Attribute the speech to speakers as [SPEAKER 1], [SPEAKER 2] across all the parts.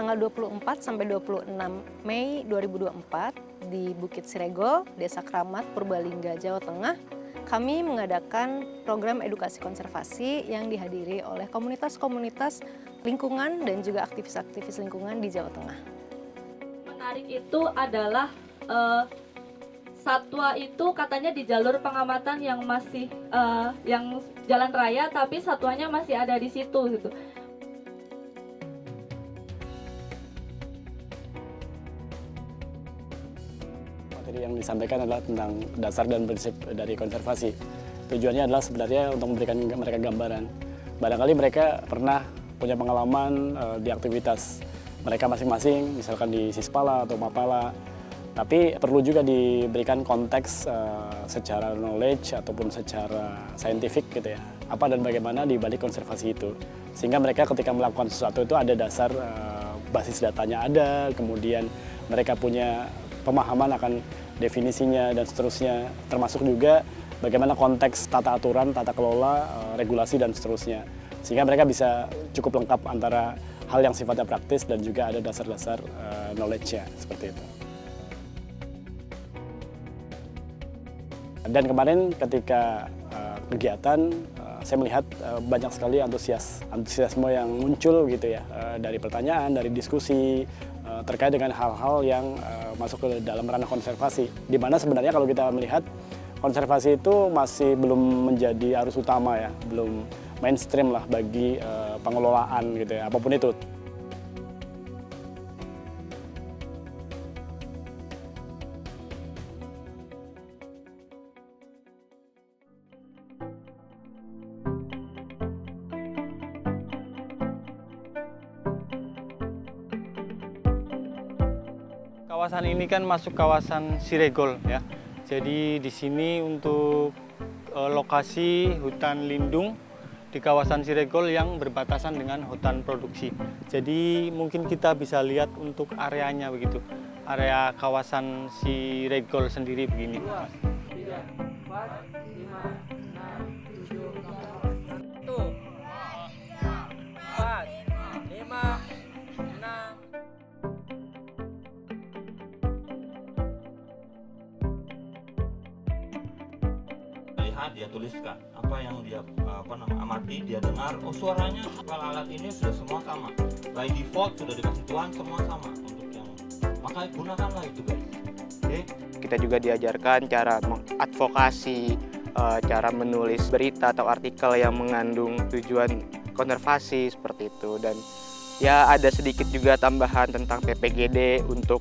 [SPEAKER 1] tanggal 24 sampai 26 Mei 2024 di Bukit Siregol, Desa Kramat, Purbalingga, Jawa Tengah, kami mengadakan program edukasi konservasi yang dihadiri oleh komunitas-komunitas lingkungan dan juga aktivis-aktivis lingkungan di Jawa Tengah.
[SPEAKER 2] Menarik itu adalah satwa itu katanya di jalur pengamatan yang masih yang jalan raya, tapi satwanya masih ada di situ gitu.
[SPEAKER 3] Materi yang disampaikan adalah tentang dasar dan prinsip dari konservasi. Tujuannya adalah sebenarnya untuk memberikan mereka gambaran. Barangkali mereka pernah punya pengalaman di aktivitas mereka masing-masing, misalkan di Sispala atau Mapala. Tapi perlu juga diberikan konteks secara knowledge ataupun secara saintifik gitu ya. Apa dan bagaimana di balik konservasi itu. Sehingga mereka ketika melakukan sesuatu itu ada dasar basis datanya ada, kemudian mereka punya pemahaman akan definisinya dan seterusnya, termasuk juga bagaimana konteks tata aturan, tata kelola, regulasi dan seterusnya. Sehingga mereka bisa cukup lengkap antara hal yang sifatnya praktis dan juga ada dasar-dasar knowledge-nya, seperti itu. Dan kemarin ketika kegiatan, saya melihat banyak sekali antusiasme yang muncul gitu ya, dari pertanyaan, dari diskusi, terkait dengan hal-hal yang masuk ke dalam ranah konservasi. Di mana sebenarnya kalau kita melihat konservasi itu masih belum menjadi arus utama ya, belum mainstream lah bagi pengelolaan gitu ya, apapun itu.
[SPEAKER 4] Kawasan ini kan masuk kawasan Siregol ya. Jadi di sini untuk lokasi hutan lindung di kawasan Siregol yang berbatasan dengan hutan produksi. Jadi mungkin kita bisa lihat untuk areanya begitu. Area kawasan Siregol sendiri begini. 2, 3, 4, 5, 6, 7, 8, 1, 4, 5, 6.
[SPEAKER 5] Dia tuliskan apa yang dia amati, dia dengar, oh suaranya alat ini sudah semua sama, by default sudah dikasih Tuhan semua sama untuk yang, maka gunakanlah itu guys. Okay?
[SPEAKER 6] Kita juga diajarkan cara mengadvokasi, cara menulis berita atau artikel yang mengandung tujuan konservasi seperti itu, dan ya ada sedikit juga tambahan tentang PPGD untuk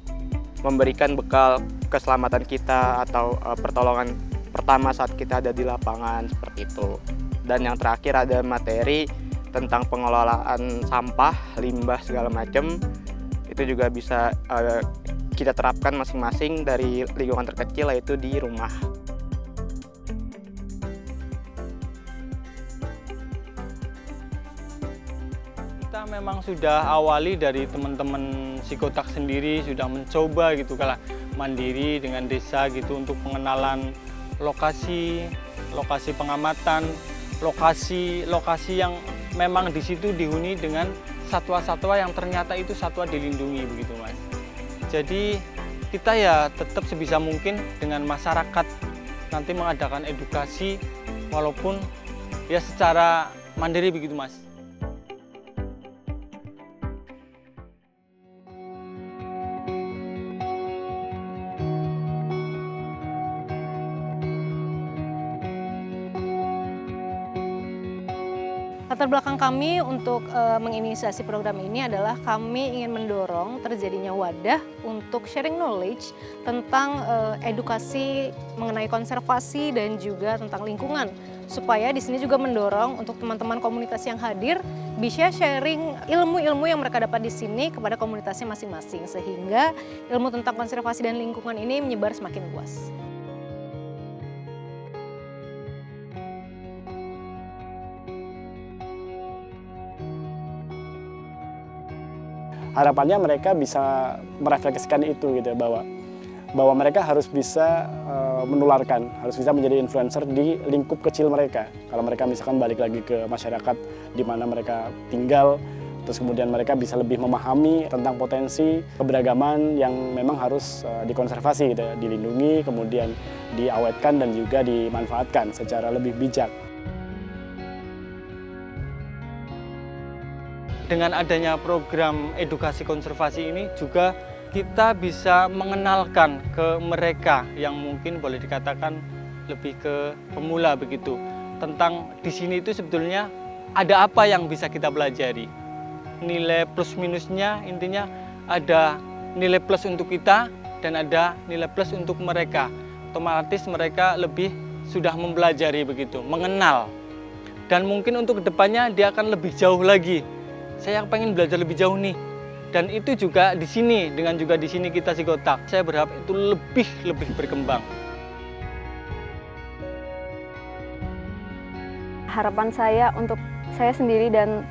[SPEAKER 6] memberikan bekal keselamatan kita atau pertolongan pertama saat kita ada di lapangan seperti itu. Dan yang terakhir ada materi tentang pengelolaan sampah, limbah segala macam. Itu juga bisa kita terapkan masing-masing dari lingkungan terkecil, yaitu di rumah.
[SPEAKER 4] Kita memang sudah awali dari teman-teman Psikotak sendiri sudah mencoba gitu kalah mandiri dengan desa gitu untuk pengenalan lokasi pengamatan, lokasi yang memang di situ dihuni dengan satwa-satwa yang ternyata itu satwa dilindungi begitu Mas. Jadi kita ya tetap sebisa mungkin dengan masyarakat nanti mengadakan edukasi walaupun ya secara mandiri begitu Mas.
[SPEAKER 1] Latar belakang kami untuk menginisiasi program ini adalah kami ingin mendorong terjadinya wadah untuk sharing knowledge tentang edukasi mengenai konservasi dan juga tentang lingkungan. Supaya di sini juga mendorong untuk teman-teman komunitas yang hadir bisa sharing ilmu-ilmu yang mereka dapat di sini kepada komunitasnya masing-masing. Sehingga ilmu tentang konservasi dan lingkungan ini menyebar semakin luas.
[SPEAKER 3] Harapannya mereka bisa merefleksikan itu gitu ya, bahwa mereka harus bisa menularkan, harus bisa menjadi influencer di lingkup kecil mereka. Kalau mereka misalkan balik lagi ke masyarakat di mana mereka tinggal, Terus kemudian mereka bisa lebih memahami tentang potensi keberagaman yang memang harus dikonservasi, gitu, dilindungi, kemudian diawetkan dan juga dimanfaatkan secara lebih bijak.
[SPEAKER 4] Dengan adanya program edukasi konservasi ini juga kita bisa mengenalkan ke mereka yang mungkin boleh dikatakan lebih ke pemula begitu, tentang di sini itu sebetulnya ada apa yang bisa kita pelajari. Nilai plus minusnya intinya ada nilai plus untuk kita dan ada nilai plus untuk mereka. Otomatis mereka lebih sudah mempelajari begitu, mengenal. Dan mungkin untuk kedepannya dia akan lebih jauh lagi. Saya pengen belajar lebih jauh nih. Dan itu juga di sini, dengan juga di sini kita Psikotak. Saya berharap itu lebih berkembang.
[SPEAKER 7] Harapan saya untuk saya sendiri dan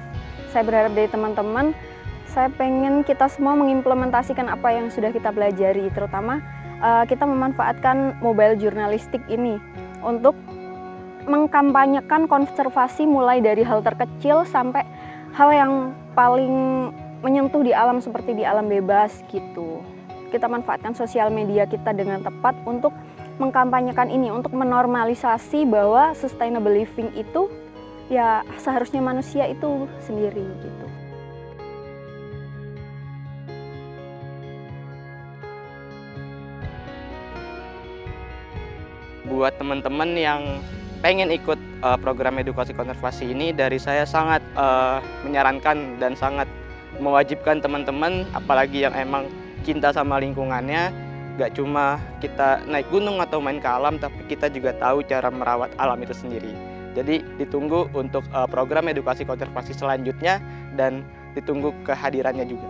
[SPEAKER 7] saya berharap dari teman-teman, saya pengen kita semua mengimplementasikan apa yang sudah kita pelajari, terutama kita memanfaatkan mobile jurnalistik ini untuk mengkampanyekan konservasi mulai dari hal terkecil sampai hal yang paling menyentuh di alam seperti di alam bebas gitu. Kita manfaatkan sosial media kita dengan tepat untuk mengkampanyekan ini, untuk menormalisasi bahwa sustainable living itu ya seharusnya manusia itu sendiri gitu.
[SPEAKER 6] Buat teman-teman yang pengen ikut program edukasi konservasi ini, dari saya sangat menyarankan dan sangat mewajibkan teman-teman, apalagi yang emang cinta sama lingkungannya, gak cuma kita naik gunung atau main ke alam, tapi kita juga tahu cara merawat alam itu sendiri. Jadi ditunggu untuk program edukasi konservasi selanjutnya dan ditunggu kehadirannya juga.